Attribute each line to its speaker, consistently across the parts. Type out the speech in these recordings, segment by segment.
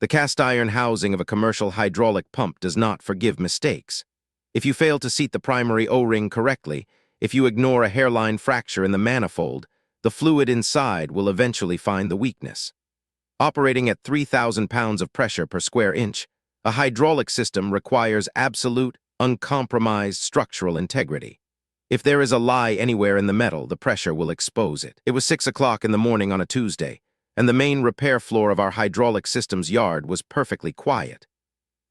Speaker 1: The cast-iron housing of a commercial hydraulic pump does not forgive mistakes. If you fail to seat the primary O-ring correctly, if you ignore a hairline fracture in the manifold, the fluid inside will eventually find the weakness. Operating at 3,000 pounds of pressure per square inch, a hydraulic system requires absolute, uncompromised structural integrity. If there is a lie anywhere in the metal, the pressure will expose it. It was 6 o'clock in the morning on a Tuesday, and the main repair floor of our hydraulic system's yard was perfectly quiet.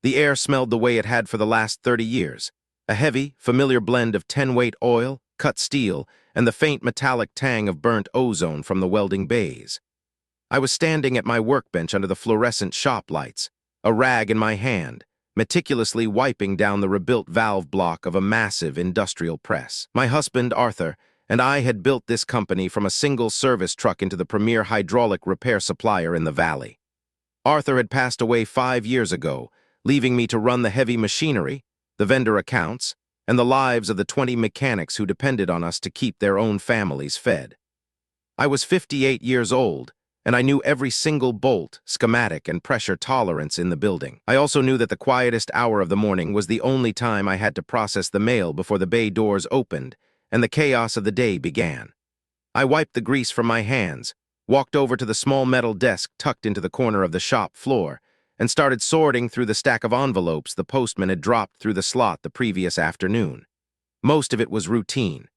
Speaker 1: The air smelled the way it had for the last 30 years, a heavy, familiar blend of 10-weight oil, cut steel, and the faint metallic tang of burnt ozone from the welding bays. I was standing at my workbench under the fluorescent shop lights, a rag in my hand, meticulously wiping down the rebuilt valve block of a massive industrial press. My husband, Arthur, and I had built this company from a single service truck into the premier hydraulic repair supplier in the valley. Arthur had passed away 5 years ago, leaving me to run the heavy machinery, the vendor accounts, and the lives of the 20 mechanics who depended on us to keep their own families fed. I was 58 years old, and I knew every single bolt, schematic, and pressure tolerance in the building. I also knew that the quietest hour of the morning was the only time I had to process the mail before the bay doors opened, and the chaos of the day began. I wiped the grease from my hands, walked over to the small metal desk tucked into the corner of the shop floor, and started sorting through the stack of envelopes the postman had dropped through the slot the previous afternoon. Most of it was routine.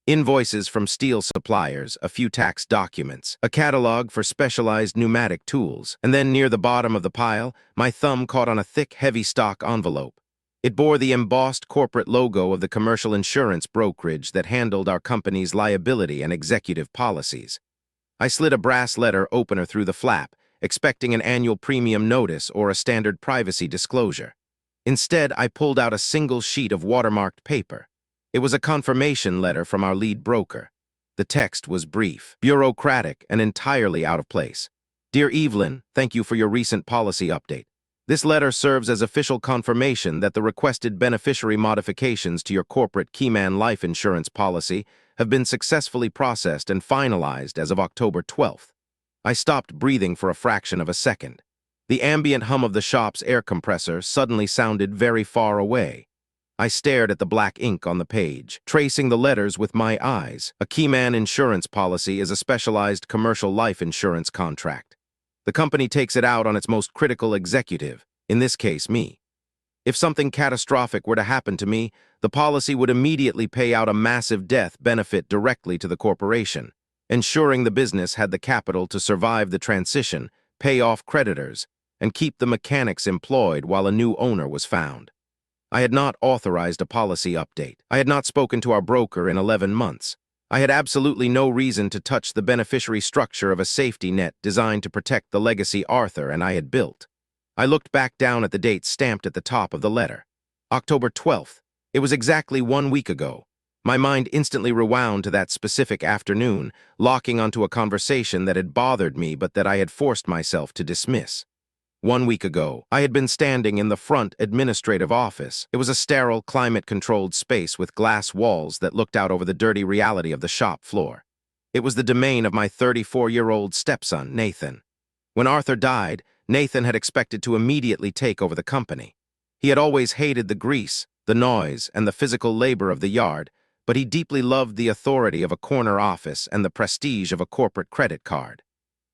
Speaker 1: Invoices from steel suppliers, a few tax documents, a catalog for specialized pneumatic tools, and then near the bottom of the pile, my thumb caught on a thick, heavy stock envelope. It bore the embossed corporate logo of the commercial insurance brokerage that handled our company's liability and executive policies. I slid a brass letter opener through the flap, expecting an annual premium notice or a standard privacy disclosure. Instead, I pulled out a single sheet of watermarked paper. It was a confirmation letter from our lead broker. The text was brief, bureaucratic, and entirely out of place. Dear Evelyn, thank you for your recent policy update. This letter serves as official confirmation that the requested beneficiary modifications to your corporate Keyman life insurance policy have been successfully processed and finalized as of October 12th. I stopped breathing for a fraction of a second. The ambient hum of the shop's air compressor suddenly sounded very far away. I stared at the black ink on the page, tracing the letters with my eyes. A Keyman insurance policy is a specialized commercial life insurance contract. The company takes it out on its most critical executive, in this case, me. If something catastrophic were to happen to me, the policy would immediately pay out a massive death benefit directly to the corporation, ensuring the business had the capital to survive the transition, pay off creditors, and keep the mechanics employed while a new owner was found. I had not authorized a policy update. I had not spoken to our broker in 11 months. I had absolutely no reason to touch the beneficiary structure of a safety net designed to protect the legacy Arthur and I had built. I looked back down at the date stamped at the top of the letter. October 12th. It was exactly 1 week ago. My mind instantly rewound to that specific afternoon, locking onto a conversation that had bothered me but that I had forced myself to dismiss. 1 week ago, I had been standing in the front administrative office. It was a sterile, climate-controlled space with glass walls that looked out over the dirty reality of the shop floor. It was the domain of my 34-year-old stepson, Nathan. When Arthur died, Nathan had expected to immediately take over the company. He had always hated the grease, the noise, and the physical labor of the yard, but he deeply loved the authority of a corner office and the prestige of a corporate credit card.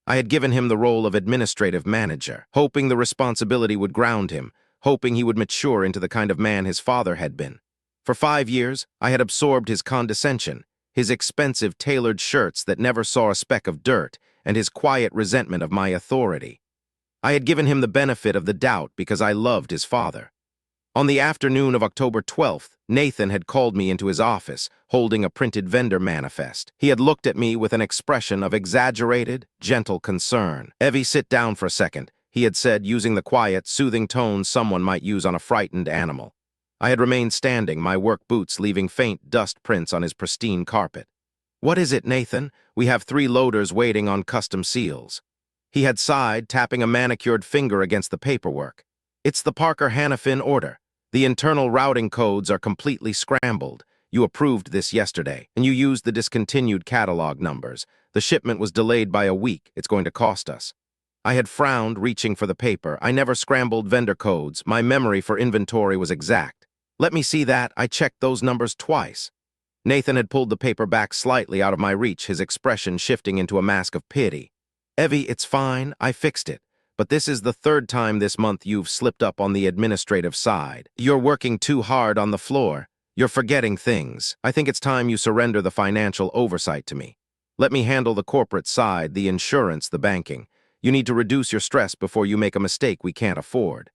Speaker 1: I had given him the role of administrative manager, hoping the responsibility would ground him, hoping he would mature into the kind of man his father had been. For 5 years, I had absorbed his condescension, his expensive tailored shirts that never saw a speck of dirt, and his quiet resentment of my authority. I had given him the benefit of the doubt because I loved his father. On the afternoon of October 12th, Nathan had called me into his office, holding a printed vendor manifest. He had looked at me with an expression of exaggerated, gentle concern. "Evie, sit down for a second," he had said, using the quiet, soothing tone someone might use on a frightened animal. I had remained standing, my work boots leaving faint dust prints on his pristine carpet. "What is it, Nathan? We have 3 loaders waiting on custom seals." He had sighed, tapping a manicured finger against the paperwork. "It's the Parker-Hannafin order. The internal routing codes are completely scrambled. You approved this yesterday, and you used the discontinued catalog numbers. The shipment was delayed by a week. It's going to cost us." I had frowned, reaching for the paper. I never scrambled vendor codes. My memory for inventory was exact. Let me see that. I checked those numbers twice. Nathan had pulled the paper back slightly out of my reach, his expression shifting into a mask of pity. Evie, it's fine. I fixed it. But this is the third time this month you've slipped up on the administrative side. You're working too hard on the floor. You're forgetting things. I think it's time you surrender the financial oversight to me. Let me handle the corporate side, the insurance, the banking. You need to reduce your stress before you make a mistake we can't afford.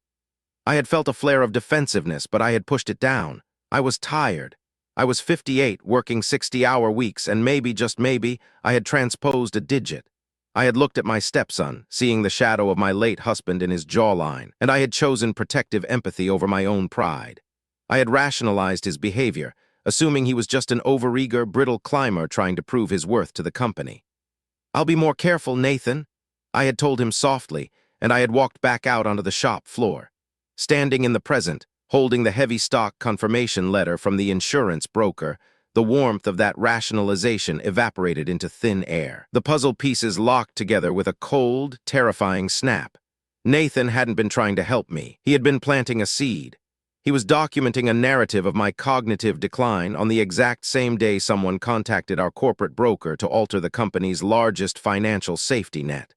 Speaker 1: I had felt a flare of defensiveness, but I had pushed it down. I was tired. I was 58, working 60-hour weeks, and maybe, just maybe, I had transposed a digit. I had looked at my stepson, seeing the shadow of my late husband in his jawline, and I had chosen protective empathy over my own pride. I had rationalized his behavior, assuming he was just an overeager, brittle climber trying to prove his worth to the company. I'll be more careful, Nathan, I had told him softly, and I had walked back out onto the shop floor. Standing in the present, holding the heavy stock confirmation letter from the insurance broker, the warmth of that rationalization evaporated into thin air. The puzzle pieces locked together with a cold, terrifying snap. Nathan hadn't been trying to help me. He had been planting a seed. He was documenting a narrative of my cognitive decline on the exact same day someone contacted our corporate broker to alter the company's largest financial safety net.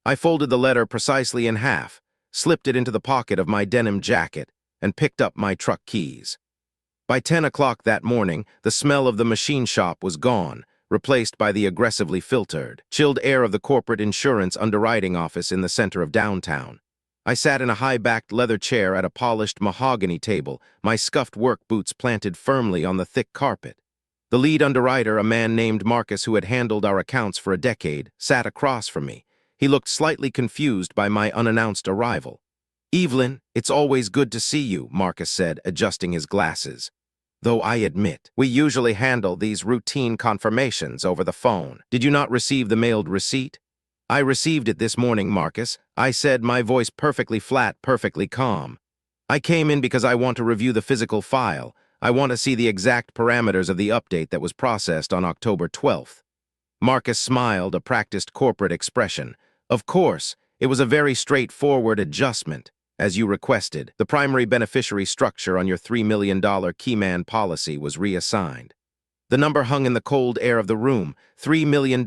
Speaker 1: I folded the letter precisely in half, slipped it into the pocket of my denim jacket, and picked up my truck keys. By 10 o'clock that morning, the smell of the machine shop was gone, replaced by the aggressively filtered, chilled air of the corporate insurance underwriting office in the center of downtown. I sat in a high-backed leather chair at a polished mahogany table, my scuffed work boots planted firmly on the thick carpet. The lead underwriter, a man named Marcus who had handled our accounts for a decade, sat across from me. He looked slightly confused by my unannounced arrival. "Evelyn, it's always good to see you," Marcus said, adjusting his glasses. "Though I admit, we usually handle these routine confirmations over the phone. Did you not receive the mailed receipt?" "I received it this morning, Marcus," I said, my voice perfectly flat, perfectly calm. "I came in because I want to review the physical file. I want to see the exact parameters of the update that was processed on October 12th. Marcus smiled, a practiced corporate expression. "Of course, it was a very straightforward adjustment. As you requested, the primary beneficiary structure on your $3 million keyman policy was reassigned." The number hung in the cold air of the room. $3 million.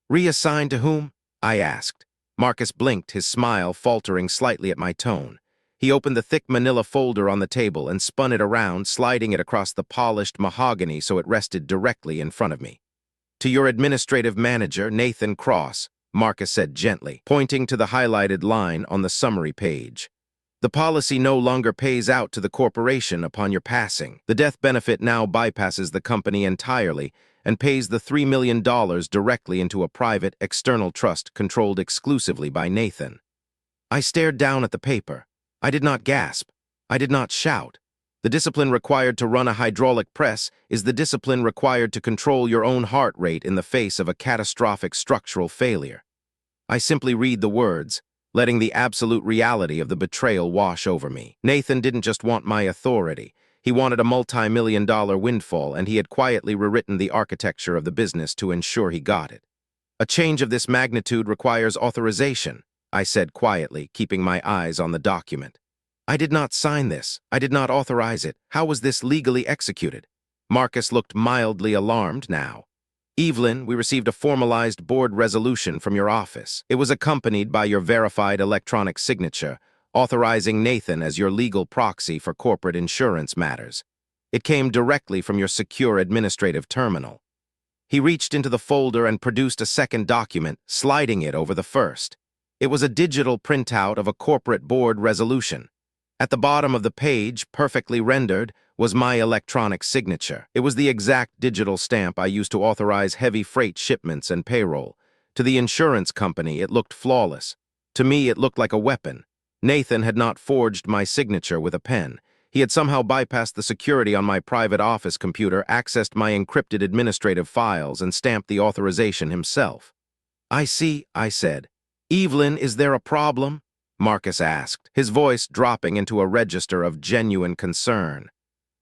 Speaker 1: Reassigned to whom? I asked. Marcus blinked, his smile faltering slightly at my tone. He opened the thick manila folder on the table and spun it around, sliding it across the polished mahogany so it rested directly in front of me. "To your administrative manager, Evelyn Cross," Marcus said gently, pointing to the highlighted line on the summary page. "The policy no longer pays out to the corporation upon your passing. The death benefit now bypasses the company entirely and pays the $3 million directly into a private, external trust controlled exclusively by Nathan." I stared down at the paper. I did not gasp. I did not shout. The discipline required to run a hydraulic press is the discipline required to control your own heart rate in the face of a catastrophic structural failure. I simply read the words, letting the absolute reality of the betrayal wash over me. Nathan didn't just want my authority. He wanted a multi-million-dollar windfall, and he had quietly rewritten the architecture of the business to ensure he got it. "A change of this magnitude requires authorization," I said quietly, keeping my eyes on the document. "I did not sign this. I did not authorize it. How was this legally executed?" Marcus looked mildly alarmed now. "Evelyn, we received a formalized board resolution from your office. It was accompanied by your verified electronic signature, authorizing Nathan as your legal proxy for corporate insurance matters. It came directly from your secure administrative terminal." He reached into the folder and produced a second document, sliding it over the first. It was a digital printout of a corporate board resolution. At the bottom of the page, perfectly rendered, was my electronic signature. It was the exact digital stamp I used to authorize heavy freight shipments and payroll. To the insurance company, it looked flawless. To me, it looked like a weapon. Nathan had not forged my signature with a pen. He had somehow bypassed the security on my private office computer, accessed my encrypted administrative files, and stamped the authorization himself. "I see," I said. "Evelyn, is there a problem?" Marcus asked, his voice dropping into a register of genuine concern.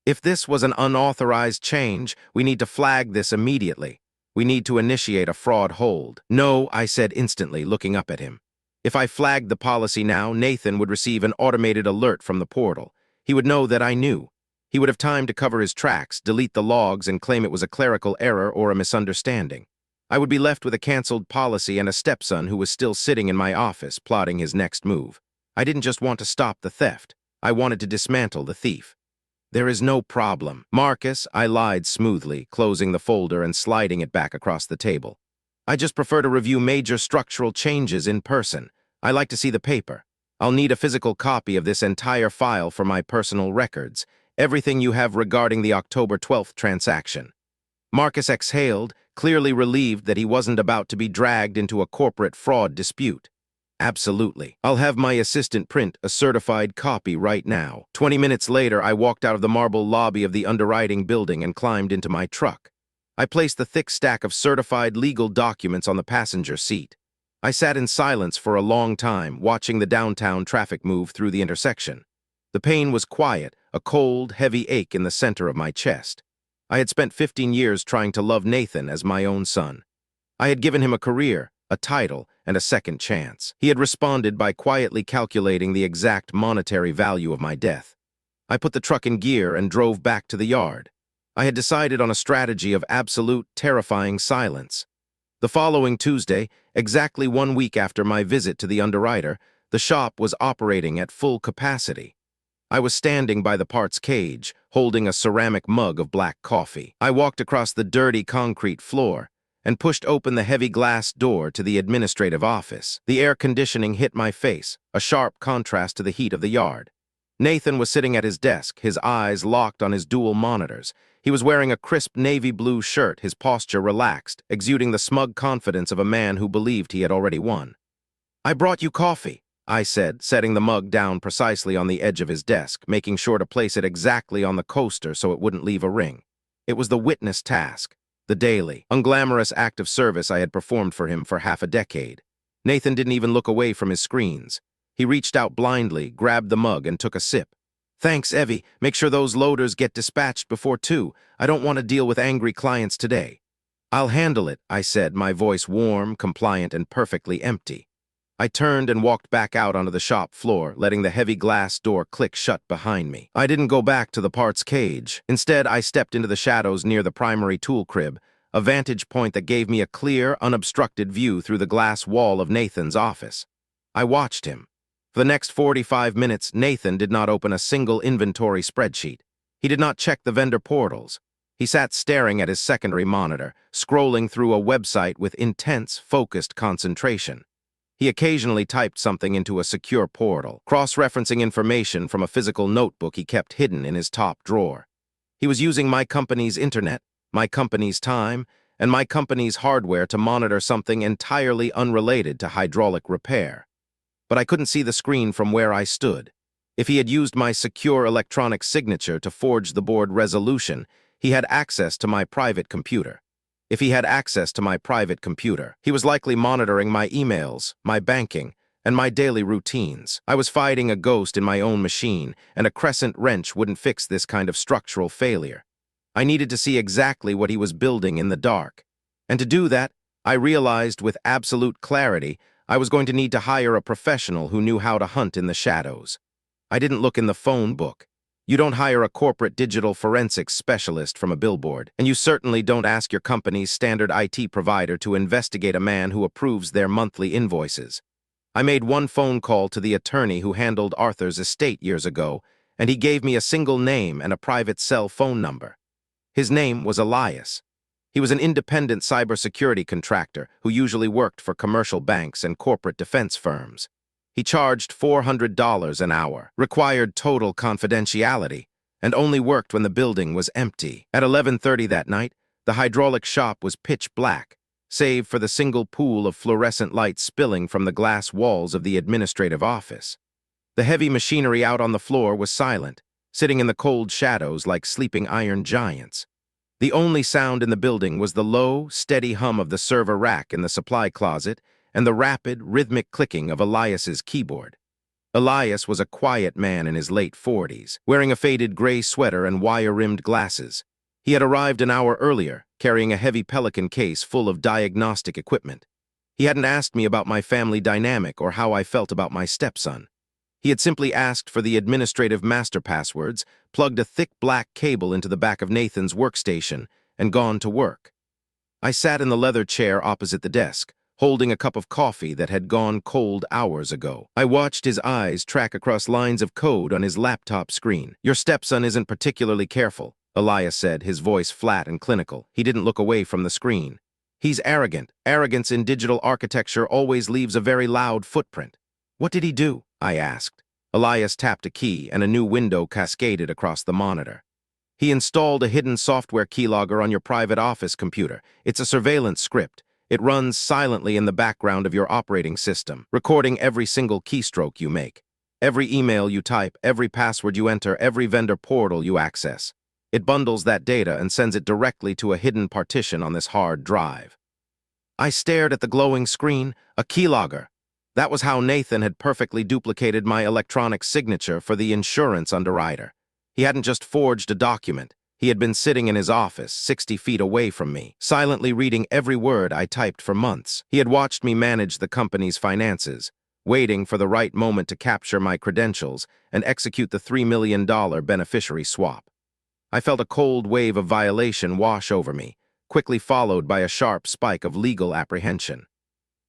Speaker 1: "If this was an unauthorized change, we need to flag this immediately. We need to initiate a fraud hold." "No," I said instantly, looking up at him. If I flagged the policy now, Nathan would receive an automated alert from the portal. He would know that I knew. He would have time to cover his tracks, delete the logs, and claim it was a clerical error or a misunderstanding. I would be left with a canceled policy and a stepson who was still sitting in my office, plotting his next move. I didn't just want to stop the theft. I wanted to dismantle the thief. There is no problem. Marcus, I lied smoothly, closing the folder and sliding it back across the table. I just prefer to review major structural changes in person. I like to see the paper. I'll need a physical copy of this entire file for my personal records. Everything you have regarding the October 12th transaction. Marcus exhaled, clearly relieved that he wasn't about to be dragged into a corporate fraud dispute. Absolutely. I'll have my assistant print a certified copy right now. 20 minutes later, I walked out of the marble lobby of the underwriting building and climbed into my truck. I placed the thick stack of certified legal documents on the passenger seat. I sat in silence for a long time, watching the downtown traffic move through the intersection. The pain was quiet, a cold, heavy ache in the center of my chest. I had spent 15 years trying to love Nathan as my own son. I had given him a career, a title, and a second chance. He had responded by quietly calculating the exact monetary value of my death. I put the truck in gear and drove back to the yard. I had decided on a strategy of absolute, terrifying silence. The following Tuesday, exactly 1 week after my visit to the underwriter, the shop was operating at full capacity. I was standing by the parts cage, holding a ceramic mug of black coffee. I walked across the dirty concrete floor and pushed open the heavy glass door to the administrative office. The air conditioning hit my face, a sharp contrast to the heat of the yard. Nathan was sitting at his desk, his eyes locked on his dual monitors. He was wearing a crisp navy blue shirt, his posture relaxed, exuding the smug confidence of a man who believed he had already won. "I brought you coffee," I said, setting the mug down precisely on the edge of his desk, making sure to place it exactly on the coaster so it wouldn't leave a ring. It was the witness task, the daily, unglamorous act of service I had performed for him for half a decade. Nathan didn't even look away from his screens. He reached out blindly, grabbed the mug, and took a sip. "Thanks, Evie. Make sure those loaders get dispatched before 2. I don't want to deal with angry clients today." "I'll handle it," I said, my voice warm, compliant, and perfectly empty. I turned and walked back out onto the shop floor, letting the heavy glass door click shut behind me. I didn't go back to the parts cage. Instead, I stepped into the shadows near the primary tool crib, a vantage point that gave me a clear, unobstructed view through the glass wall of Nathan's office. I watched him. For the next 45 minutes, Nathan did not open a single inventory spreadsheet. He did not check the vendor portals. He sat staring at his secondary monitor, scrolling through a website with intense, focused concentration. He occasionally typed something into a secure portal, cross-referencing information from a physical notebook he kept hidden in his top drawer. He was using my company's internet, my company's time, and my company's hardware to monitor something entirely unrelated to hydraulic repair. But I couldn't see the screen from where I stood. If he had used my secure electronic signature to forge the board resolution, he had access to my private computer. If he had access to my private computer, he was likely monitoring my emails, my banking, and my daily routines. I was fighting a ghost in my own machine, and a crescent wrench wouldn't fix this kind of structural failure. I needed to see exactly what he was building in the dark. And to do that, I realized with absolute clarity I was going to need to hire a professional who knew how to hunt in the shadows. I didn't look in the phone book. You don't hire a corporate digital forensics specialist from a billboard, and you certainly don't ask your company's standard IT provider to investigate a man who approves their monthly invoices. I made one phone call to the attorney who handled Arthur's estate years ago, and he gave me a single name and a private cell phone number. His name was Elias. He was an independent cybersecurity contractor who usually worked for commercial banks and corporate defense firms. He charged $400 an hour, required total confidentiality, and only worked when the building was empty. At 11:30 that night, the hydraulic shop was pitch black, save for the single pool of fluorescent light spilling from the glass walls of the administrative office. The heavy machinery out on the floor was silent, sitting in the cold shadows like sleeping iron giants. The only sound in the building was the low, steady hum of the server rack in the supply closet and the rapid, rhythmic clicking of Elias's keyboard. Elias was a quiet man in his late 40s, wearing a faded gray sweater and wire-rimmed glasses. He had arrived an hour earlier, carrying a heavy Pelican case full of diagnostic equipment. He hadn't asked me about my family dynamic or how I felt about my stepson. He had simply asked for the administrative master passwords, plugged a thick black cable into the back of Nathan's workstation, and gone to work. I sat in the leather chair opposite the desk, holding a cup of coffee that had gone cold hours ago. I watched his eyes track across lines of code on his laptop screen. "Your stepson isn't particularly careful," Elias said, his voice flat and clinical. He didn't look away from the screen. "He's arrogant. Arrogance in digital architecture always leaves a very loud footprint." "What did he do?" I asked. Elias tapped a key, and a new window cascaded across the monitor. "He installed a hidden software keylogger on your private office computer. It's a surveillance script. It runs silently in the background of your operating system, recording every single keystroke you make, every email you type, every password you enter, every vendor portal you access. It bundles that data and sends it directly to a hidden partition on this hard drive." I stared at the glowing screen. A keylogger. That was how Nathan had perfectly duplicated my electronic signature for the insurance underwriter. He hadn't just forged a document. He had been sitting in his office, 60 feet away from me, silently reading every word I typed for months. He had watched me manage the company's finances, waiting for the right moment to capture my credentials and execute the $3 million beneficiary swap. I felt a cold wave of violation wash over me, quickly followed by a sharp spike of legal apprehension.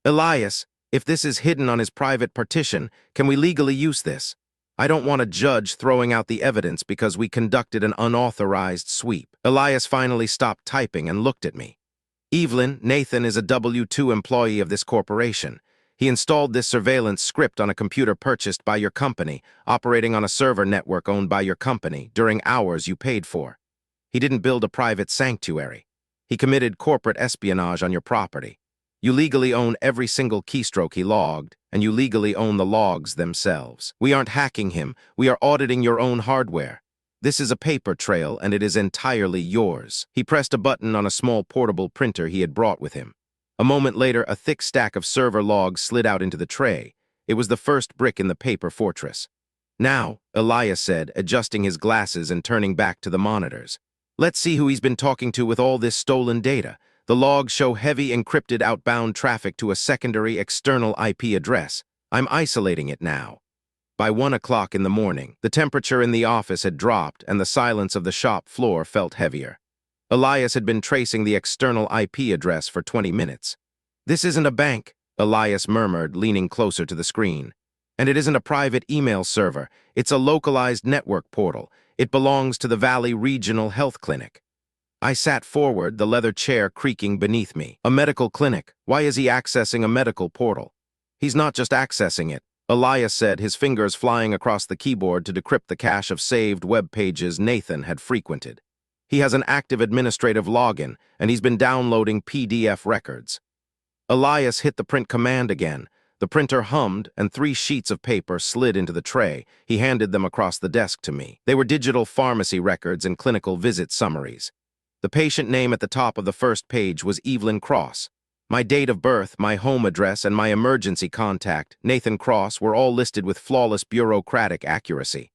Speaker 1: "Elias, if this is hidden on his private partition, can we legally use this? I don't want a judge throwing out the evidence because we conducted an unauthorized sweep." Elias finally stopped typing and looked at me. "Evelyn, Nathan is a W-2 employee of this corporation. He installed this surveillance script on a computer purchased by your company, operating on a server network owned by your company, during hours you paid for. He didn't build a private sanctuary. He committed corporate espionage on your property. You legally own every single keystroke he logged, and you legally own the logs themselves. We aren't hacking him. We are auditing your own hardware. This is a paper trail, and it is entirely yours." He pressed a button on a small portable printer he had brought with him. A moment later, a thick stack of server logs slid out into the tray. It was the first brick in the paper fortress. "Now," Elias said, adjusting his glasses and turning back to the monitors. "Let's see who he's been talking to with all this stolen data." The logs show heavy encrypted outbound traffic to a secondary external IP address. I'm isolating it now. By 1 o'clock in the morning, the temperature in the office had dropped and the silence of the shop floor felt heavier. Elias had been tracing the external IP address for 20 minutes. "This isn't a bank," Elias murmured, leaning closer to the screen. "And it isn't a private email server. It's a localized network portal. It belongs to the Valley Regional Health Clinic." I sat forward, the leather chair creaking beneath me. "A medical clinic. Why is he accessing a medical portal?" "He's not just accessing it," Elias said, his fingers flying across the keyboard to decrypt the cache of saved web pages Nathan had frequented. "He has an active administrative login, and he's been downloading PDF records." Elias hit the print command again. The printer hummed, and 3 sheets of paper slid into the tray. He handed them across the desk to me. They were digital pharmacy records and clinical visit summaries. The patient name at the top of the first page was Evelyn Cross. My date of birth, my home address, and my emergency contact, Nathan Cross, were all listed with flawless bureaucratic accuracy.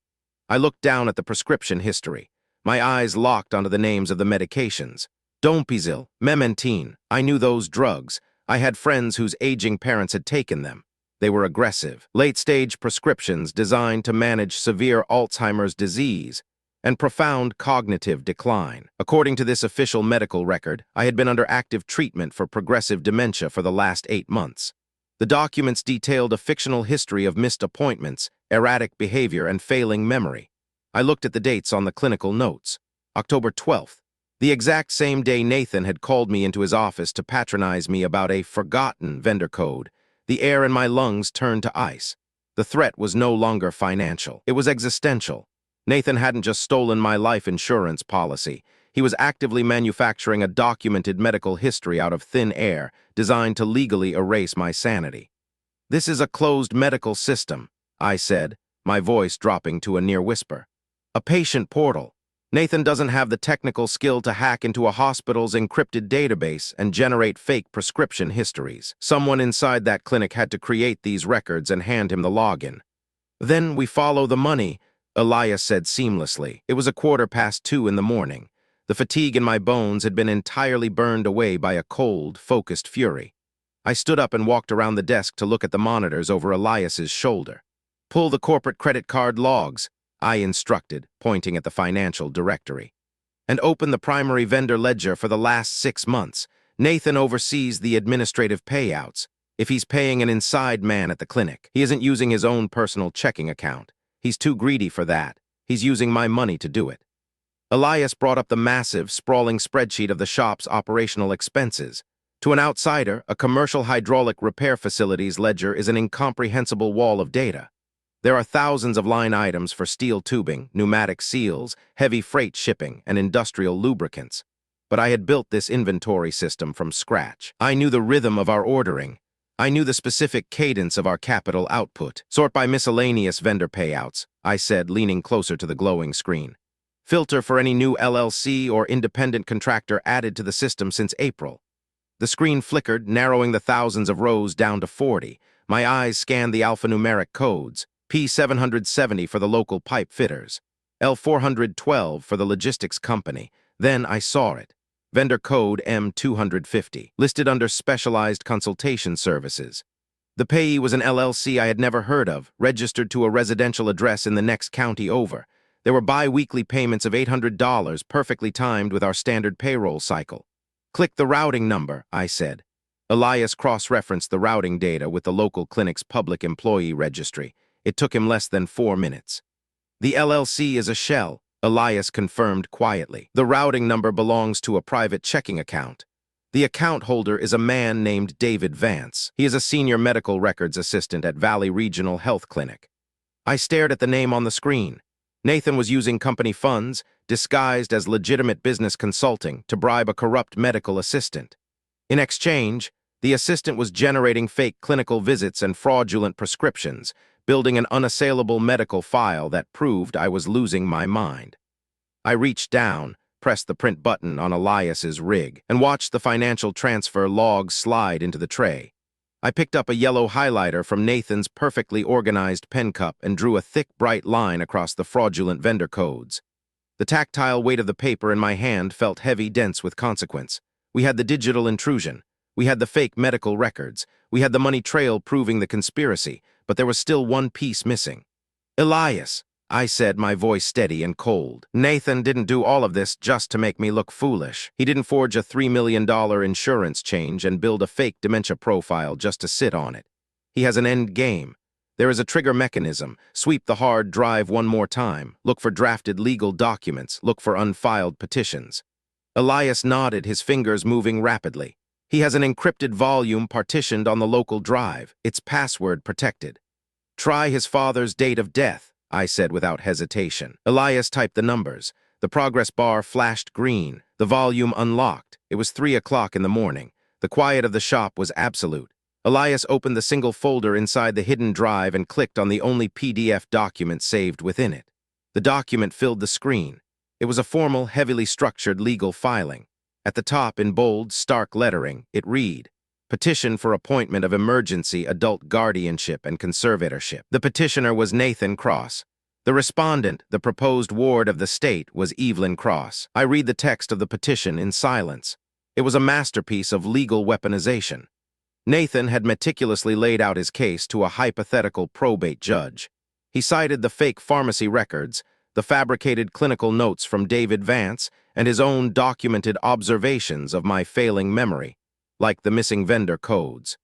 Speaker 1: I looked down at the prescription history. My eyes locked onto the names of the medications. Donepezil, Memantine. I knew those drugs. I had friends whose aging parents had taken them. They were aggressive, late-stage prescriptions designed to manage severe Alzheimer's disease and profound cognitive decline. According to this official medical record, I had been under active treatment for progressive dementia for the last 8 months. The documents detailed a fictional history of missed appointments, erratic behavior, and failing memory. I looked at the dates on the clinical notes. October 12th, the exact same day Nathan had called me into his office to patronize me about a forgotten vendor code. The air in my lungs turned to ice. The threat was no longer financial. It was existential. Nathan hadn't just stolen my life insurance policy. He was actively manufacturing a documented medical history out of thin air, designed to legally erase my sanity. "This is a closed medical system," I said, my voice dropping to a near whisper. "A patient portal. Nathan doesn't have the technical skill to hack into a hospital's encrypted database and generate fake prescription histories. Someone inside that clinic had to create these records and hand him the login." "Then we follow the money," Elias said seamlessly. It was 2:15 in the morning. The fatigue in my bones had been entirely burned away by a cold, focused fury. I stood up and walked around the desk to look at the monitors over Elias's shoulder. "Pull the corporate credit card logs," I instructed, pointing at the financial directory. "And open the primary vendor ledger for the last 6 months. Nathan oversees the administrative payouts. If he's paying an inside man at the clinic, he isn't using his own personal checking account. He's too greedy for that. He's using my money to do it." Elias brought up the massive, sprawling spreadsheet of the shop's operational expenses. To an outsider, a commercial hydraulic repair facility's ledger is an incomprehensible wall of data. There are thousands of line items for steel tubing, pneumatic seals, heavy freight shipping, and industrial lubricants. But I had built this inventory system from scratch. I knew the rhythm of our ordering. I knew the specific cadence of our capital output. "Sort by miscellaneous vendor payouts," I said, leaning closer to the glowing screen. "Filter for any new LLC or independent contractor added to the system since April." The screen flickered, narrowing the thousands of rows down to 40. My eyes scanned the alphanumeric codes. P770 for the local pipe fitters. L412 for the logistics company. Then I saw it. Vendor code M250, listed under specialized consultation services. The payee was an LLC I had never heard of, registered to a residential address in the next county over. There were bi-weekly payments of $800, perfectly timed with our standard payroll cycle. "Click the routing number," I said. Elias cross-referenced the routing data with the local clinic's public employee registry. It took him less than 4 minutes. "The LLC is a shell," Elias confirmed quietly. "The routing number belongs to a private checking account. The account holder is a man named David Vance. He is a senior medical records assistant at Valley Regional Health Clinic." I stared at the name on the screen. Nathan was using company funds, disguised as legitimate business consulting, to bribe a corrupt medical assistant. In exchange, the assistant was generating fake clinical visits and fraudulent prescriptions, building an unassailable medical file that proved I was losing my mind. I reached down, pressed the print button on Elias's rig, and watched the financial transfer logs slide into the tray. I picked up a yellow highlighter from Nathan's perfectly organized pen cup and drew a thick, bright line across the fraudulent vendor codes. The tactile weight of the paper in my hand felt heavy, dense with consequence. We had the digital intrusion. We had the fake medical records. We had the money trail proving the conspiracy, but there was still one piece missing. "Elias," I said, my voice steady and cold. "Nathan didn't do all of this just to make me look foolish. He didn't forge a $3 million insurance change and build a fake dementia profile just to sit on it. He has an end game. There is a trigger mechanism. Sweep the hard drive one more time. Look for drafted legal documents. Look for unfiled petitions." Elias nodded, his fingers moving rapidly. "He has an encrypted volume partitioned on the local drive. It's password protected. Try his father's date of death," I said without hesitation. Elias typed the numbers. The progress bar flashed green. The volume unlocked. It was 3 o'clock in the morning. The quiet of the shop was absolute. Elias opened the single folder inside the hidden drive and clicked on the only PDF document saved within it. The document filled the screen. It was a formal, heavily structured legal filing. At the top, in bold, stark lettering, it read, "Petition for appointment of emergency adult guardianship and conservatorship." The petitioner was Nathan Cross. The respondent, the proposed ward of the state, was Evelyn Cross. I read the text of the petition in silence. It was a masterpiece of legal weaponization. Nathan had meticulously laid out his case to a hypothetical probate judge. He cited the fake pharmacy records, the fabricated clinical notes from David Vance, and his own documented observations of my failing memory, like the missing vendor codes.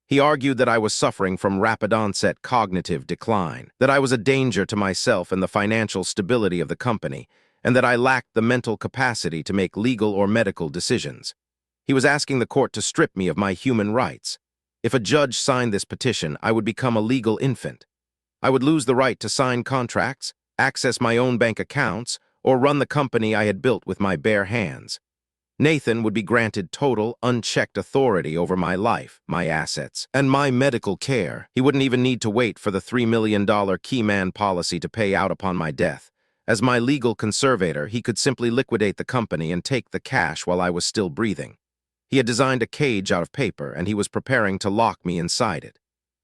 Speaker 1: He argued that I was suffering from rapid-onset cognitive decline, that I was a danger to myself and the financial stability of the company, and that I lacked the mental capacity to make legal or medical decisions. He was asking the court to strip me of my human rights. If a judge signed this petition, I would become a legal infant. I would lose the right to sign contracts, access my own bank accounts, or run the company I had built with my bare hands. Nathan would be granted total, unchecked authority over my life, my assets, and my medical care. He wouldn't even need to wait for the $3 million keyman policy to pay out upon my death. As my legal conservator, he could simply liquidate the company and take the cash while I was still breathing. He had designed a cage out of paper, and he was preparing to lock me inside it.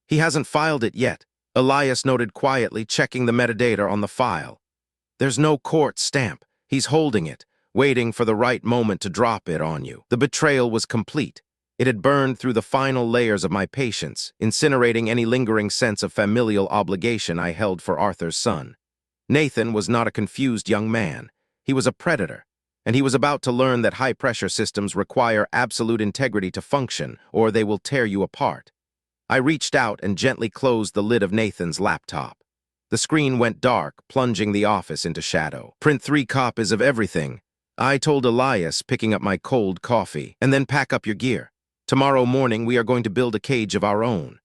Speaker 1: "He hasn't filed it yet," Elias noted quietly, checking the metadata on the file. "There's no court stamp. He's holding it, waiting for the right moment to drop it on you." The betrayal was complete. It had burned through the final layers of my patience, incinerating any lingering sense of familial obligation I held for Arthur's son. Nathan was not a confused young man. He was a predator, and he was about to learn that high-pressure systems require absolute integrity to function, or they will tear you apart. I reached out and gently closed the lid of Nathan's laptop. The screen went dark, plunging the office into shadow. "Print 3 copies of everything," I told Elias, picking up my cold coffee, "and then pack up your gear. Tomorrow morning, we are going to build a cage of our own."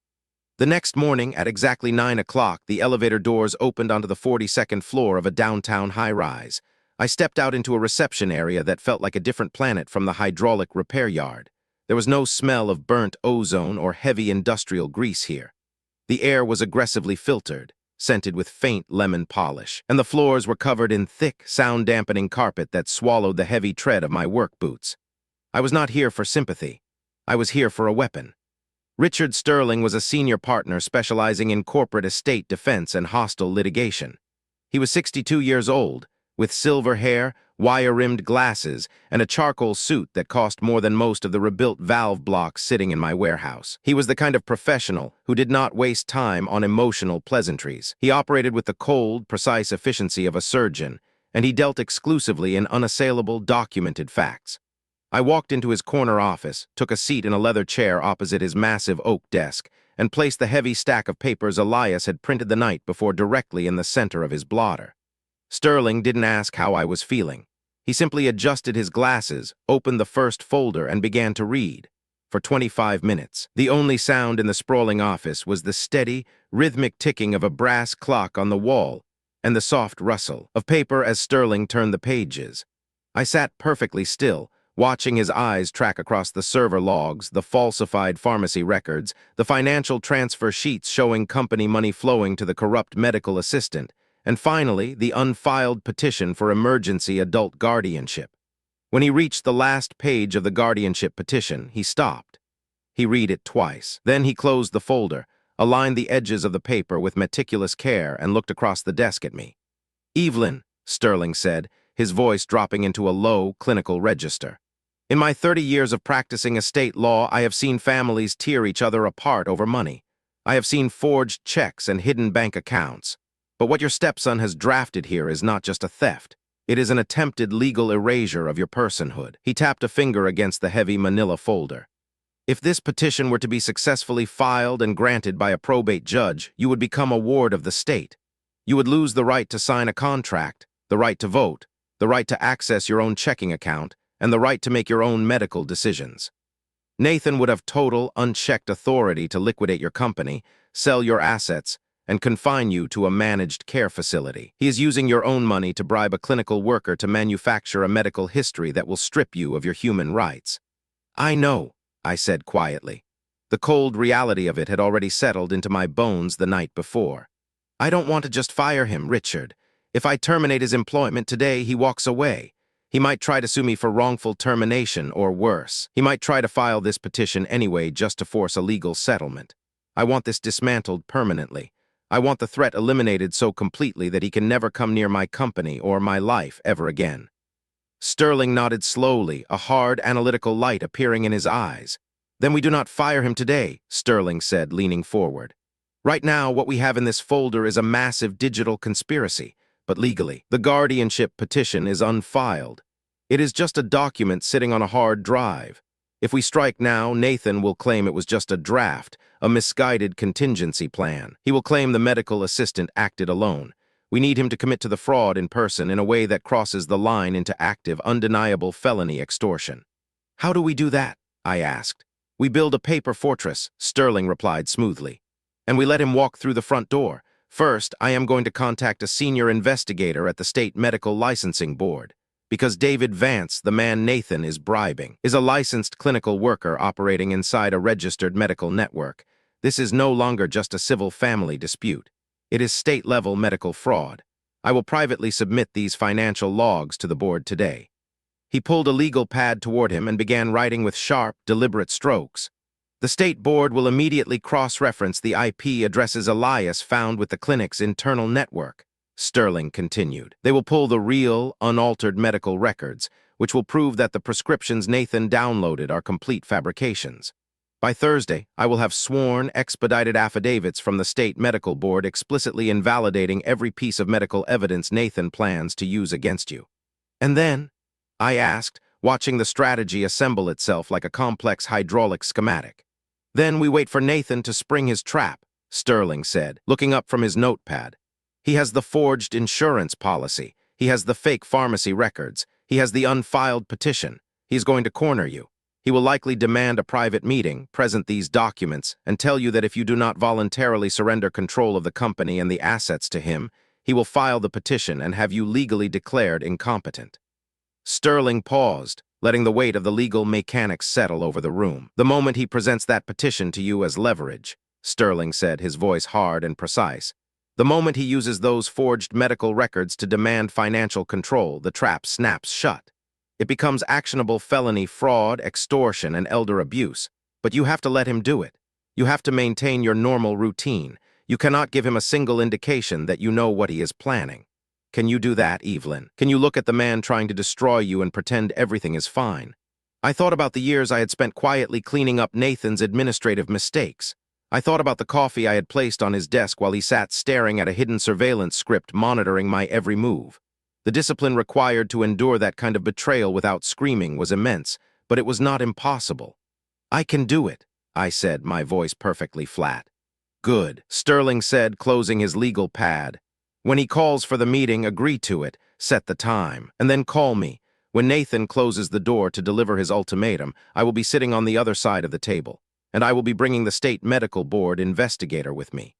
Speaker 1: The next morning, at exactly 9 o'clock, the elevator doors opened onto the 42nd floor of a downtown high-rise. I stepped out into a reception area that felt like a different planet from the hydraulic repair yard. There was no smell of burnt ozone or heavy industrial grease here. The air was aggressively filtered, scented with faint lemon polish, and the floors were covered in thick, sound-dampening carpet that swallowed the heavy tread of my work boots. I was not here for sympathy. I was here for a weapon. Richard Sterling was a senior partner specializing in corporate estate defense and hostile litigation. He was 62 years old, with silver hair, wire-rimmed glasses, and a charcoal suit that cost more than most of the rebuilt valve blocks sitting in my warehouse. He was the kind of professional who did not waste time on emotional pleasantries. He operated with the cold, precise efficiency of a surgeon, and he dealt exclusively in unassailable, documented facts. I walked into his corner office, took a seat in a leather chair opposite his massive oak desk, and placed the heavy stack of papers Elias had printed the night before directly in the center of his blotter. Sterling didn't ask how I was feeling. He simply adjusted his glasses, opened the first folder, and began to read. For 25 minutes, the only sound in the sprawling office was the steady, rhythmic ticking of a brass clock on the wall and the soft rustle of paper as Sterling turned the pages. I sat perfectly still, watching his eyes track across the server logs, the falsified pharmacy records, the financial transfer sheets showing company money flowing to the corrupt medical assistant, and finally, the unfiled petition for emergency adult guardianship. When he reached the last page of the guardianship petition, he stopped. He read it twice. Then he closed the folder, aligned the edges of the paper with meticulous care, and looked across the desk at me. "Evelyn," Sterling said, his voice dropping into a low, clinical register. "In my 30 years of practicing estate law, I have seen families tear each other apart over money. I have seen forged checks and hidden bank accounts. But what your stepson has drafted here is not just a theft. It is an attempted legal erasure of your personhood." He tapped a finger against the heavy manila folder. "If this petition were to be successfully filed and granted by a probate judge, you would become a ward of the state. You would lose the right to sign a contract, the right to vote, the right to access your own checking account, and the right to make your own medical decisions. Nathan would have total, unchecked authority to liquidate your company, sell your assets, and confine you to a managed care facility. He is using your own money to bribe a clinical worker to manufacture a medical history that will strip you of your human rights." "I know," I said quietly. The cold reality of it had already settled into my bones the night before. "I don't want to just fire him, Richard. If I terminate his employment today, he walks away. He might try to sue me for wrongful termination or worse. He might try to file this petition anyway just to force a legal settlement. I want this dismantled permanently. I want the threat eliminated so completely that he can never come near my company or my life ever again." Sterling nodded slowly, a hard, analytical light appearing in his eyes. "Then we do not fire him today," Sterling said, leaning forward. "Right now, what we have in this folder is a massive digital conspiracy. But legally, the guardianship petition is unfiled. It is just a document sitting on a hard drive. If we strike now, Nathan will claim it was just a draft, a misguided contingency plan. He will claim the medical assistant acted alone. We need him to commit to the fraud in person in a way that crosses the line into active, undeniable felony extortion." "How do we do that?" I asked. "We build a paper fortress," Sterling replied smoothly. "And we let him walk through the front door. First, I am going to contact a senior investigator at the State Medical Licensing Board, because David Vance, the man Nathan is bribing, is a licensed clinical worker operating inside a registered medical network. This is no longer just a civil family dispute. It is state-level medical fraud. I will privately submit these financial logs to the board today." He pulled a legal pad toward him and began writing with sharp, deliberate strokes. "The state board will immediately cross-reference the IP addresses Elias found with the clinic's internal network," Sterling continued. "They will pull the real, unaltered medical records, which will prove that the prescriptions Nathan downloaded are complete fabrications. By Thursday, I will have sworn, expedited affidavits from the state medical board explicitly invalidating every piece of medical evidence Nathan plans to use against you. And then, I asked, watching the strategy assemble itself like a complex hydraulic schematic. Then we wait for Nathan to spring his trap, Sterling said, looking up from his notepad. He has the forged insurance policy. He has the fake pharmacy records. He has the unfiled petition. He's going to corner you. He will likely demand a private meeting, present these documents, and tell you that if you do not voluntarily surrender control of the company and the assets to him, he will file the petition and have you legally declared incompetent. Sterling paused, letting the weight of the legal mechanics settle over the room. The moment he presents that petition to you as leverage, Sterling said, his voice hard and precise, the moment he uses those forged medical records to demand financial control, the trap snaps shut. It becomes actionable felony fraud, extortion, and elder abuse. But you have to let him do it. You have to maintain your normal routine. You cannot give him a single indication that you know what he is planning. Can you do that, Evelyn? Can you look at the man trying to destroy you and pretend everything is fine? I thought about the years I had spent quietly cleaning up Nathan's administrative mistakes. I thought about the coffee I had placed on his desk while he sat staring at a hidden surveillance script monitoring my every move. The discipline required to endure that kind of betrayal without screaming was immense, but it was not impossible. I can do it, I said, my voice perfectly flat. Good, Sterling said, closing his legal pad. When he calls for the meeting, agree to it, set the time, and then call me. When Nathan closes the door to deliver his ultimatum, I will be sitting on the other side of the table, and I will be bringing the state medical board investigator with me.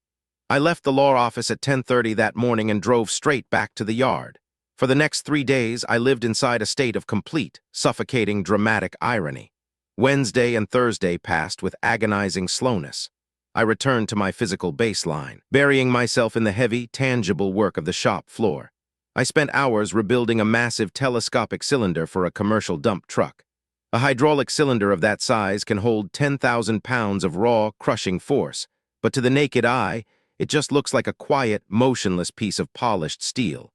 Speaker 1: I left the law office at 10:30 that morning and drove straight back to the yard. For the next 3 days, I lived inside a state of complete, suffocating, dramatic irony. Wednesday and Thursday passed with agonizing slowness. I returned to my physical baseline, burying myself in the heavy, tangible work of the shop floor. I spent hours rebuilding a massive telescopic cylinder for a commercial dump truck. A hydraulic cylinder of that size can hold 10,000 pounds of raw, crushing force, but to the naked eye, it just looks like a quiet, motionless piece of polished steel.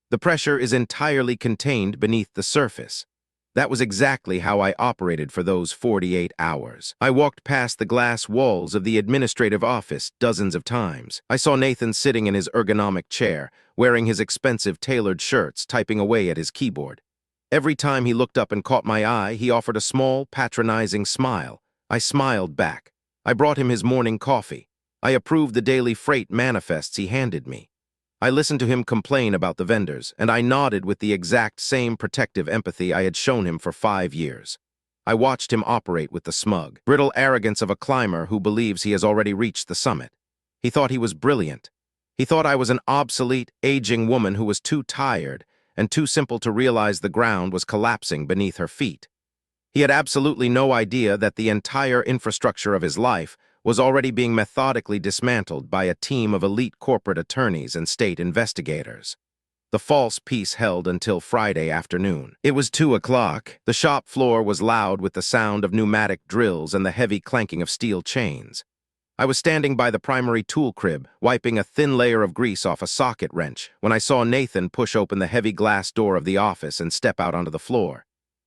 Speaker 1: The pressure is entirely contained beneath the surface. That was exactly how I operated for those 48 hours. I walked past the glass walls of the administrative office dozens of times. I saw Nathan sitting in his ergonomic chair, wearing his expensive tailored shirts, typing away at his keyboard. Every time he looked up and caught my eye, he offered a small, patronizing smile. I smiled back. I brought him his morning coffee. I approved the daily freight manifests he handed me. I listened to him complain about the vendors, and I nodded with the exact same protective empathy I had shown him for 5 years. I watched him operate with the smug, brittle arrogance of a climber who believes he has already reached the summit. He thought he was brilliant. He thought I was an obsolete, aging woman who was too tired and too simple to realize the ground was collapsing beneath her feet. He had absolutely no idea that the entire infrastructure of his life was already being methodically dismantled by a team of elite corporate attorneys and state investigators. The false peace held until Friday afternoon. It was 2 o'clock. The shop floor was loud with the sound of pneumatic drills and the heavy clanking of steel chains. I was standing by the primary tool crib, wiping a thin layer of grease off a socket wrench, when I saw Nathan push open the heavy glass door of the office and step out onto the floor.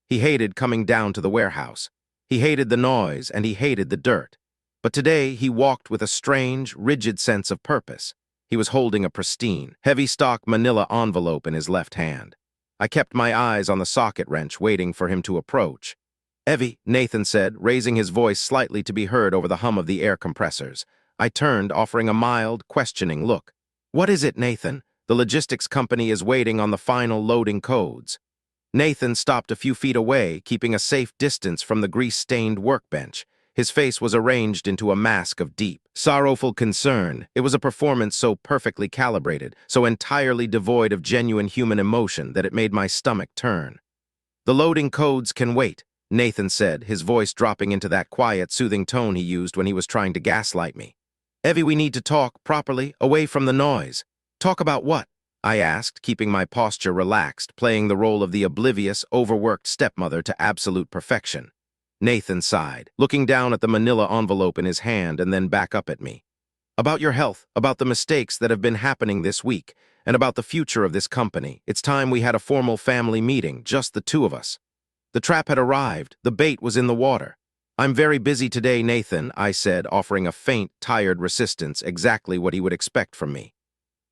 Speaker 1: He hated coming down to the warehouse. He hated the noise, and he hated the dirt. But today he walked with a strange, rigid sense of purpose. He was holding a pristine, heavy-stock manila envelope in his left hand. I kept my eyes on the socket wrench, waiting for him to approach. "Evie," Nathan said, raising his voice slightly to be heard over the hum of the air compressors. I turned, offering a mild, questioning look. "What is it, Nathan? The logistics company is waiting on the final loading codes." Nathan stopped a few feet away, keeping a safe distance from the grease-stained workbench. His face was arranged into a mask of deep, sorrowful concern. It was a performance so perfectly calibrated, so entirely devoid of genuine human emotion that it made my stomach turn. "The loading codes can wait," Nathan said, his voice dropping into that quiet, soothing tone he used when he was trying to gaslight me. "Evie, we need to talk properly, away from the noise." "Talk about what?" I asked, keeping my posture relaxed, playing the role of the oblivious, overworked stepmother to absolute perfection. Nathan sighed, looking down at the manila envelope in his hand and then back up at me. "About your health, about the mistakes that have been happening this week, and about the future of this company. It's time we had a formal family meeting, just the two of us." The trap had arrived. The bait was in the water. "I'm very busy today, Nathan," I said, offering a faint, tired resistance, exactly what he would expect from me.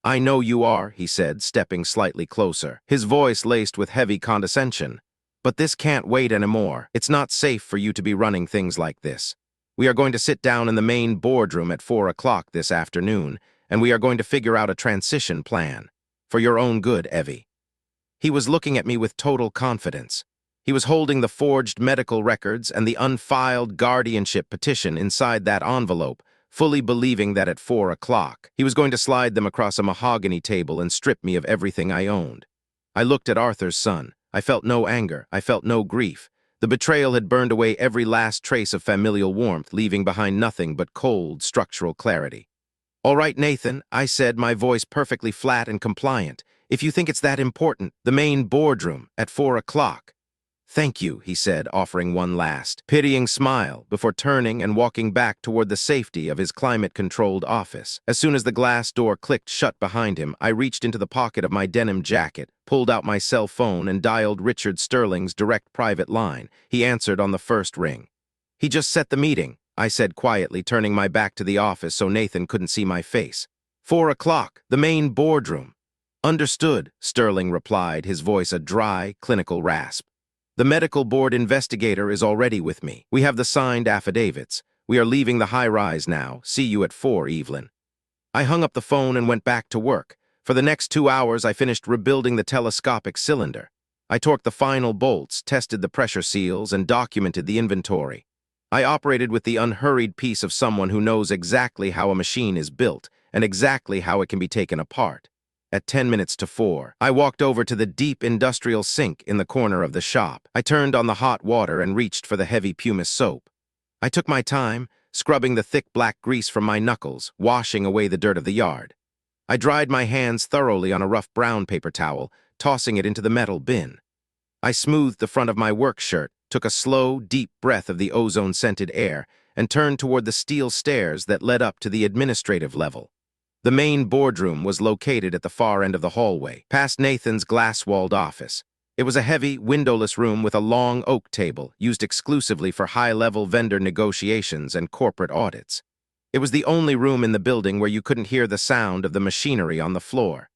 Speaker 1: "I know you are," he said, stepping slightly closer, his voice laced with heavy condescension. "But this can't wait anymore. It's not safe for you to be running things like this. We are going to sit down in the main boardroom at 4 o'clock this afternoon, and we are going to figure out a transition plan. For your own good, Evie." He was looking at me with total confidence. He was holding the forged medical records and the unfiled guardianship petition inside that envelope, fully believing that at 4 o'clock, he was going to slide them across a mahogany table and strip me of everything I owned. I looked at Arthur's son. I felt no anger. I felt no grief. The betrayal had burned away every last trace of familial warmth, leaving behind nothing but cold, structural clarity. "All right, Nathan," I said, my voice perfectly flat and compliant. "If you think it's that important, the main boardroom at 4 o'clock. "Thank you," he said, offering one last, pitying smile before turning and walking back toward the safety of his climate-controlled office. As soon as the glass door clicked shut behind him, I reached into the pocket of my denim jacket, pulled out my cell phone, and dialed Richard Sterling's direct private line. He answered on the first ring. "He just set the meeting," I said quietly, turning my back to the office so Nathan couldn't see my face. 4 o'clock, the main boardroom." "Understood," Sterling replied, his voice a dry, clinical rasp. "The medical board investigator is already with me. We have the signed affidavits. We are leaving the high-rise now. See you at 4, Evelyn." I hung up the phone and went back to work. For the next 2 hours, I finished rebuilding the telescopic cylinder. I torqued the final bolts, tested the pressure seals, and documented the inventory. I operated with the unhurried pace of someone who knows exactly how a machine is built and exactly how it can be taken apart. At 10 minutes to 4, I walked over to the deep industrial sink in the corner of the shop. I turned on the hot water and reached for the heavy pumice soap. I took my time, scrubbing the thick black grease from my knuckles, washing away the dirt of the yard. I dried my hands thoroughly on a rough brown paper towel, tossing it into the metal bin. I smoothed the front of my work shirt, took a slow, deep breath of the ozone-scented air, and turned toward the steel stairs that led up to the administrative level. The main boardroom was located at the far end of the hallway, past Nathan's glass-walled office. It was a heavy, windowless room with a long oak table, used exclusively for high-level vendor negotiations and corporate audits. It was the only room in the building where you couldn't hear the sound of the machinery on the floor.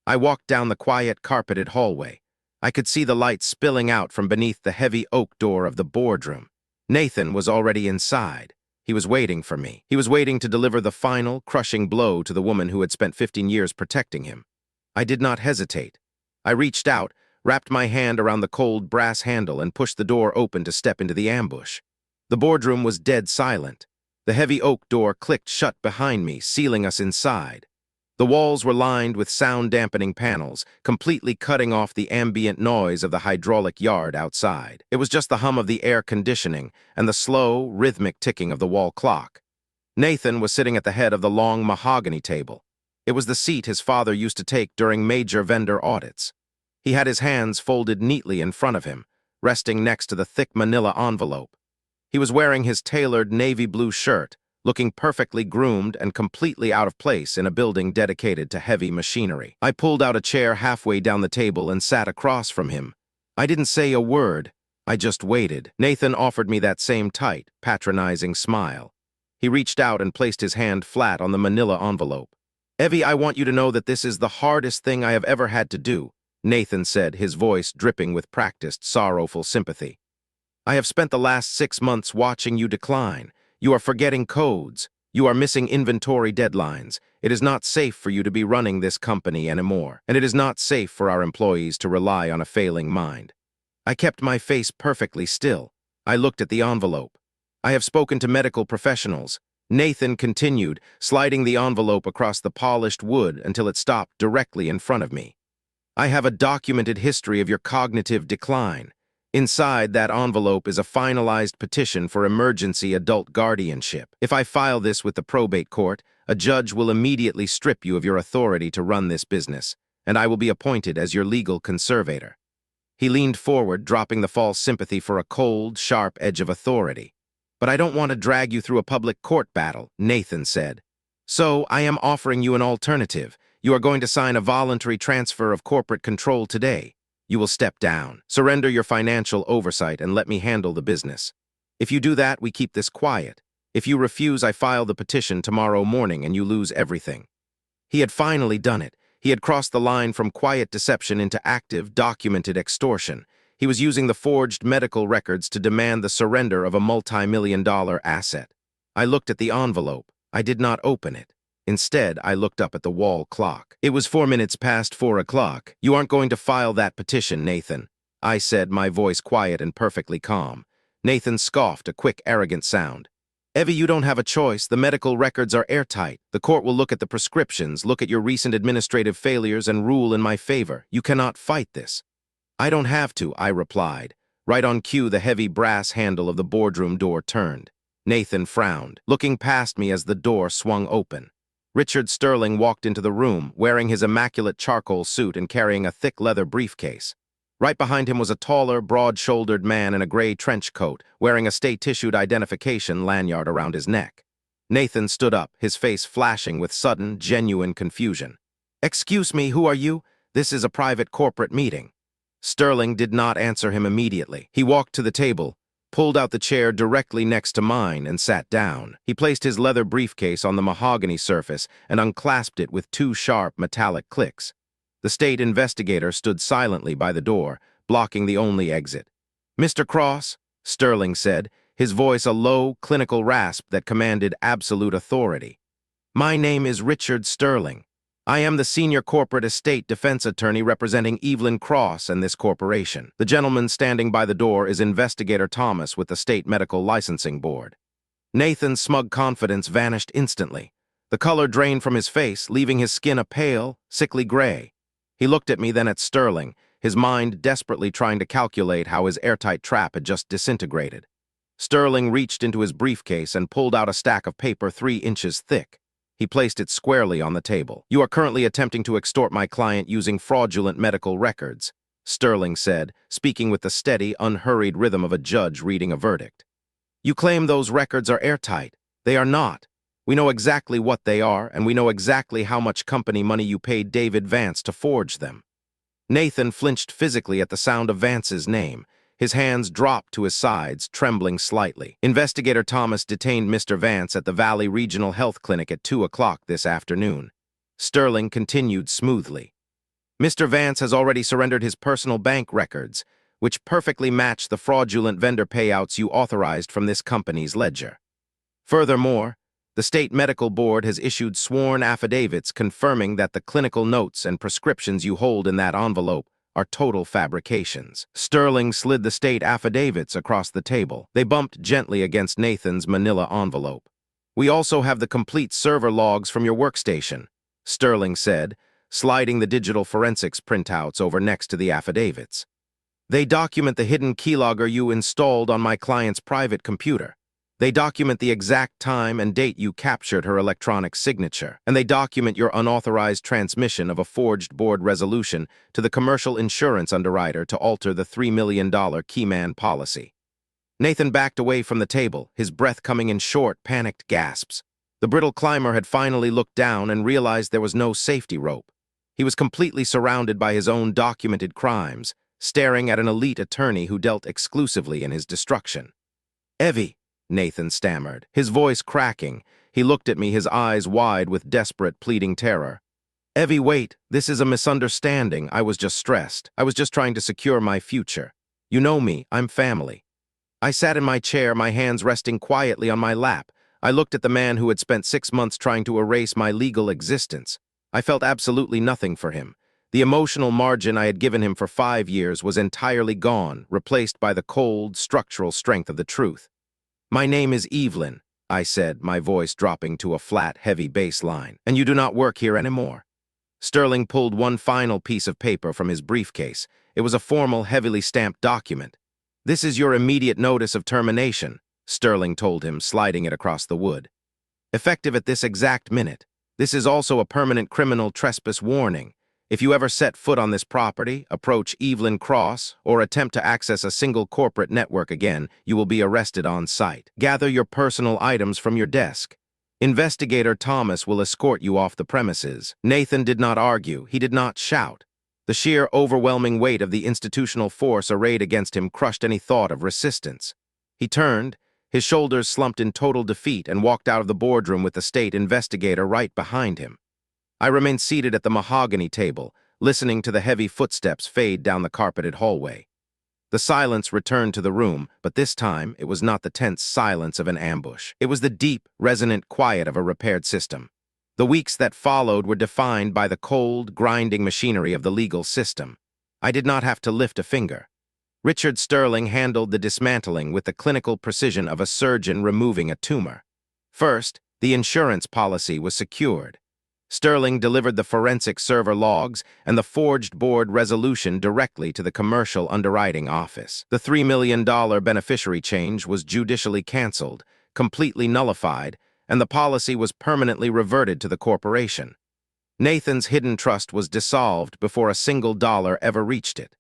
Speaker 1: I walked down the quiet, carpeted hallway. I could see the light spilling out from beneath the heavy oak door of the boardroom. Nathan was already inside. He was waiting for me. He was waiting to deliver the final, crushing blow to the woman who had spent 15 years protecting him. I did not hesitate. I reached out, wrapped my hand around the cold brass handle, and pushed the door open to step into the ambush. The boardroom was dead silent. The heavy oak door clicked shut behind me, sealing us inside. The walls were lined with sound-dampening panels, completely cutting off the ambient noise of the hydraulic yard outside. It was just the hum of the air conditioning and the slow, rhythmic ticking of the wall clock. Nathan was sitting at the head of the long mahogany table. It was the seat his father used to take during major vendor audits. He had his hands folded neatly in front of him, resting next to the thick manila envelope. He was wearing his tailored navy blue shirt, looking perfectly groomed and completely out of place in a building dedicated to heavy machinery. I pulled out a chair halfway down the table and sat across from him. I didn't say a word. I just waited. Nathan offered me that same tight, patronizing smile. He reached out and placed his hand flat on the manila envelope. "Evie, I want you to know that this is the hardest thing I have ever had to do," Nathan said, his voice dripping with practiced, sorrowful sympathy. "I have spent the last 6 months watching you decline. You are forgetting codes. You are missing inventory deadlines. It is not safe for you to be running this company anymore, and it is not safe for our employees to rely on a failing mind." I kept my face perfectly still. I looked at the envelope. "I have spoken to medical professionals," Nathan continued, sliding the envelope across the polished wood until it stopped directly in front of me. "I have a documented history of your cognitive decline. Inside that envelope is a finalized petition for emergency adult guardianship. If I file this with the probate court, a judge will immediately strip you of your authority to run this business, and I will be appointed as your legal conservator." He leaned forward, dropping the false sympathy for a cold, sharp edge of authority. "But I don't want to drag you through a public court battle," Nathan said. "So I am offering you an alternative. You are going to sign a voluntary transfer of corporate control today. You will step down. Surrender your financial oversight and let me handle the business. If you do that, we keep this quiet. If you refuse, I file the petition tomorrow morning and you lose everything." He had finally done it. He had crossed the line from quiet deception into active, documented extortion. He was using the forged medical records to demand the surrender of a multi-million-dollar asset. I looked at the envelope. I did not open it. Instead, I looked up at the wall clock. It was 4 minutes past 4 o'clock. "You aren't going to file that petition, Nathan," I said, my voice quiet and perfectly calm. Nathan scoffed, a quick, arrogant sound. "Evie, you don't have a choice. The medical records are airtight. The court will look at the prescriptions, look at your recent administrative failures, and rule in my favor. You cannot fight this." "I don't have to," I replied. Right on cue, the heavy brass handle of the boardroom door turned. Nathan frowned, looking past me as the door swung open. Richard Sterling walked into the room, wearing his immaculate charcoal suit and carrying a thick leather briefcase. Right behind him was a taller, broad-shouldered man in a gray trench coat, wearing a state-issued identification lanyard around his neck. Nathan stood up, his face flashing with sudden, genuine confusion. "Excuse me, who are you? This is a private corporate meeting." Sterling did not answer him immediately. He walked to the table, pulled out the chair directly next to mine, and sat down. He placed his leather briefcase on the mahogany surface and unclasped it with 2 sharp, metallic clicks. The state investigator stood silently by the door, blocking the only exit. "Mr. Cross," Sterling said, his voice a low, clinical rasp that commanded absolute authority. "My name is Richard Sterling. I am the senior corporate estate defense attorney representing Evelyn Cross and this corporation. The gentleman standing by the door is Investigator Thomas with the State Medical Licensing Board." Nathan's smug confidence vanished instantly. The color drained from his face, leaving his skin a pale, sickly gray. He looked at me, then at Sterling, his mind desperately trying to calculate how his airtight trap had just disintegrated. Sterling reached into his briefcase and pulled out a stack of paper 3 inches thick. He placed it squarely on the table. "You are currently attempting to extort my client using fraudulent medical records," Sterling said, speaking with the steady, unhurried rhythm of a judge reading a verdict. "You claim those records are airtight. They are not. We know exactly what they are, and we know exactly how much company money you paid David Vance to forge them." Nathan flinched physically at the sound of Vance's name. His hands dropped to his sides, trembling slightly. "Investigator Thomas detained Mr. Vance at the Valley Regional Health Clinic at 2 o'clock this afternoon." Sterling continued smoothly. "Mr. Vance has already surrendered his personal bank records, which perfectly match the fraudulent vendor payouts you authorized from this company's ledger. Furthermore, the State Medical Board has issued sworn affidavits confirming that the clinical notes and prescriptions you hold in that envelope are total fabrications." Sterling slid the state affidavits across the table. They bumped gently against Nathan's manila envelope. "We also have the complete server logs from your workstation," Sterling said, sliding the digital forensics printouts over next to the affidavits. "They document the hidden keylogger you installed on my client's private computer. They document the exact time and date you captured her electronic signature, and they document your unauthorized transmission of a forged board resolution to the commercial insurance underwriter to alter the $3 million Keyman policy." Nathan backed away from the table, his breath coming in short, panicked gasps. The brittle climber had finally looked down and realized there was no safety rope. He was completely surrounded by his own documented crimes, staring at an elite attorney who dealt exclusively in his destruction. "Evie," Nathan stammered, his voice cracking. He looked at me, his eyes wide with desperate, pleading terror. "Evie, wait. This is a misunderstanding. I was just stressed. I was just trying to secure my future. You know me. I'm family." I sat in my chair, my hands resting quietly on my lap. I looked at the man who had spent 6 months trying to erase my legal existence. I felt absolutely nothing for him. The emotional margin I had given him for 5 years was entirely gone, replaced by the cold, structural strength of the truth. "My name is Evelyn," I said, my voice dropping to a flat, heavy bass line, "and you do not work here anymore." Sterling pulled one final piece of paper from his briefcase. It was a formal, heavily stamped document. "This is your immediate notice of termination," Sterling told him, sliding it across the wood. "Effective at this exact minute. This is also a permanent criminal trespass warning. If you ever set foot on this property, approach Evelyn Cross, or attempt to access a single corporate network again, you will be arrested on site. Gather your personal items from your desk. Investigator Thomas will escort you off the premises." Nathan did not argue. He did not shout. The sheer, overwhelming weight of the institutional force arrayed against him crushed any thought of resistance. He turned, his shoulders slumped in total defeat, and walked out of the boardroom with the state investigator right behind him. I remained seated at the mahogany table, listening to the heavy footsteps fade down the carpeted hallway. The silence returned to the room, but this time it was not the tense silence of an ambush. It was the deep, resonant quiet of a repaired system. The weeks that followed were defined by the cold, grinding machinery of the legal system. I did not have to lift a finger. Richard Sterling handled the dismantling with the clinical precision of a surgeon removing a tumor. First, the insurance policy was secured. Sterling delivered the forensic server logs and the forged board resolution directly to the commercial underwriting office. The $3 million beneficiary change was judicially canceled, completely nullified, and the policy was permanently reverted to the corporation. Nathan's hidden trust was dissolved before a single dollar ever reached it.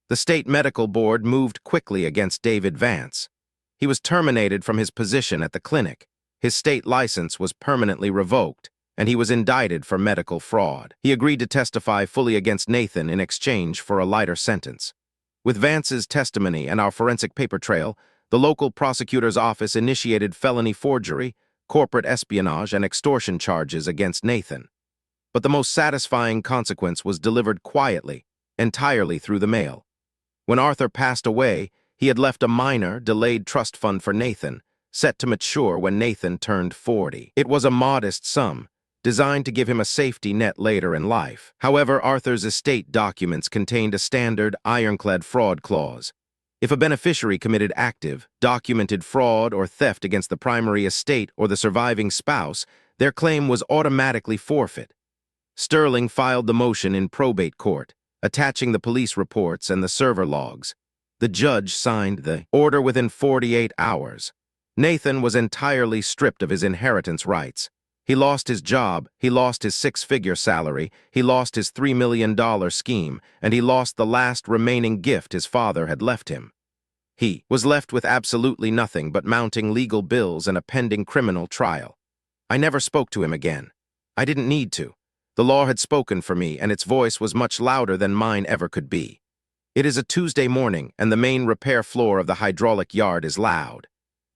Speaker 1: The state medical board moved quickly against David Vance. He was terminated from his position at the clinic. His state license was permanently revoked, and he was indicted for medical fraud. He agreed to testify fully against Nathan in exchange for a lighter sentence. With Vance's testimony and our forensic paper trail, the local prosecutor's office initiated felony forgery, corporate espionage, and extortion charges against Nathan. But the most satisfying consequence was delivered quietly, entirely through the mail. When Arthur passed away, he had left a minor, delayed trust fund for Nathan, set to mature when Nathan turned 40. It was a modest sum, designed to give him a safety net later in life. However, Arthur's estate documents contained a standard, ironclad fraud clause. If a beneficiary committed active, documented fraud or theft against the primary estate or the surviving spouse, their claim was automatically forfeit. Sterling filed the motion in probate court, attaching the police reports and the server logs. The judge signed the order within 48 hours. Nathan was entirely stripped of his inheritance rights. He lost his job, he lost his six-figure salary, he lost his $3 million scheme, and he lost the last remaining gift his father had left him. He was left with absolutely nothing but mounting legal bills and a pending criminal trial. I never spoke to him again. I didn't need to. The law had spoken for me, and its voice was much louder than mine ever could be. It is a Tuesday morning, and the main repair floor of the hydraulic yard is loud.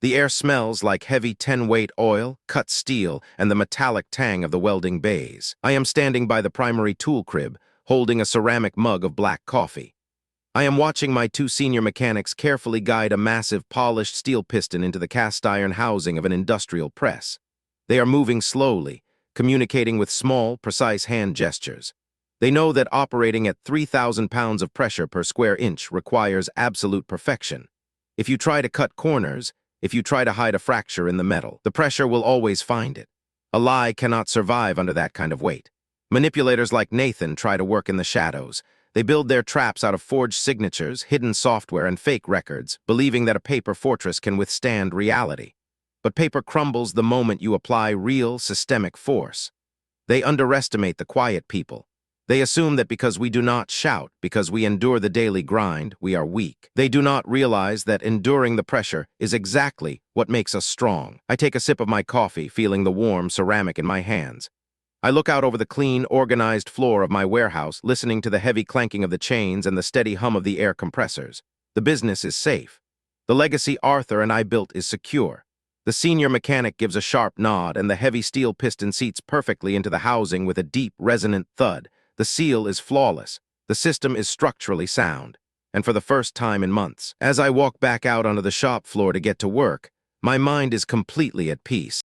Speaker 1: The air smells like heavy 10-weight oil, cut steel, and the metallic tang of the welding bays. I am standing by the primary tool crib, holding a ceramic mug of black coffee. I am watching my two senior mechanics carefully guide a massive polished steel piston into the cast iron housing of an industrial press. They are moving slowly, communicating with small, precise hand gestures. They know that operating at 3,000 pounds of pressure per square inch requires absolute perfection. If you try to cut corners, if you try to hide a fracture in the metal, the pressure will always find it. A lie cannot survive under that kind of weight. Manipulators like Nathan try to work in the shadows. They build their traps out of forged signatures, hidden software, and fake records, believing that a paper fortress can withstand reality. But paper crumbles the moment you apply real, systemic force. They underestimate the quiet people. They assume that because we do not shout, because we endure the daily grind, we are weak. They do not realize that enduring the pressure is exactly what makes us strong. I take a sip of my coffee, feeling the warm ceramic in my hands. I look out over the clean, organized floor of my warehouse, listening to the heavy clanking of the chains and the steady hum of the air compressors. The business is safe. The legacy Arthur and I built is secure. The senior mechanic gives a sharp nod, and the heavy steel piston seats perfectly into the housing with a deep, resonant thud. The seal is flawless. The system is structurally sound. And for the first time in months, as I walk back out onto the shop floor to get to work, my mind is completely at peace.